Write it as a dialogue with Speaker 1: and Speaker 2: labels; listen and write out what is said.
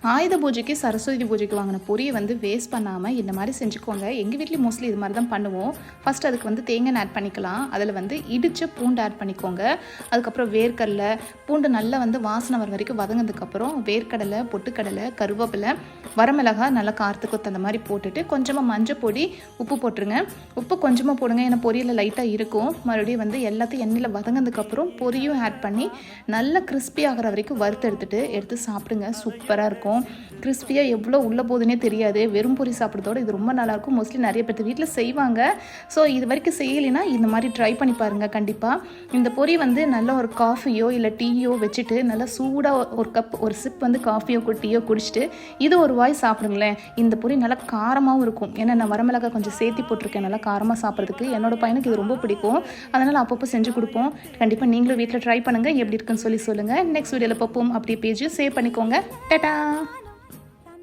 Speaker 1: ஆயுத பூஜைக்கு சரஸ்வதி பூஜைக்கு வாங்கின பொரியை வந்து வேஸ்ட் பண்ணாமல் இந்த மாதிரி செஞ்சுக்கோங்க. எங்கள் வீட்லேயும் மோஸ்ட்லி இது மாதிரி தான் பண்ணுவோம். ஃபஸ்ட் அதுக்கு வந்து தேங்காய் ஆட் பண்ணிக்கலாம். அதில் வந்து இடித்த பூண்டு ஆட் பண்ணிக்கோங்க. அதுக்கப்புறம் வேர்க்கடலை, பூண்டு நல்லா வந்து வாசனை வர வரைக்கும் வதங்கினதுக்கப்புறம் வேர்க்கடலை, பொட்டுக்கடலை, கருவேப்பிலை, வரமிளகாய் நல்லா காரத்துக்கு தகுந்த மாதிரி போட்டுட்டு கொஞ்சமாக மஞ்சள் பொடி, உப்பு போட்டுருங்க. உப்பு கொஞ்சமாக போடுங்க, ஏன்னா பொரியலில் லைட்டாக இருக்கும். மறுபடியும் வந்து எல்லாத்தையும் எண்ணெயில் வதங்கினதுக்கப்புறம் பொரியும் ஆட் பண்ணி நல்லா கிறிஸ்பி ஆகிற வரைக்கும் வறுத்து எடுத்து சாப்பிடுங்க. சூப்பராக இருக்கும். கிறிஸ்பியாக எவ்வளோ உள்ளே போகுதுன்னே தெரியாது. வெறும் பொரி சாப்பிட்றதோட இது ரொம்ப நல்லாயிருக்கும். மோஸ்ட்லி நிறைய பேர் வீட்டில் செய்வாங்க. ஸோ இது வரைக்கும் செய்யலைன்னா இந்த மாதிரி ட்ரை பண்ணி பாருங்கள். கண்டிப்பாக இந்த பொரி வந்து நல்ல ஒரு காஃபியோ இல்லை டீயோ வச்சுட்டு நல்லா சூடாக ஒரு கப் ஒரு சிப் வந்து காஃபியோ டீயோ குடிச்சிட்டு இது ஒரு வாய் சாப்பிடுங்களேன். இந்த பொரி நல்லா காரமாகவும் இருக்கும். ஏன்னா நான் வரமிளகாய் கொஞ்சம் சேர்த்தி போட்டிருக்கேன் நல்லா காரமாக சாப்பிட்றதுக்கு. என்னோடய பையனுக்கு இது ரொம்ப பிடிக்கும். அதனால் அப்பப்போ செஞ்சு கொடுப்போம். கண்டிப்பாக நீங்களும் வீட்டில் ட்ரை பண்ணுங்கள். எப்படி இருக்குன்னு சொல்லுங்கள். நெக்ஸ்ட் வீடியோவில் பார்ப்போம். அப்படியே பேஜையும் சேவ் பண்ணிக்கோங்க. டாடா.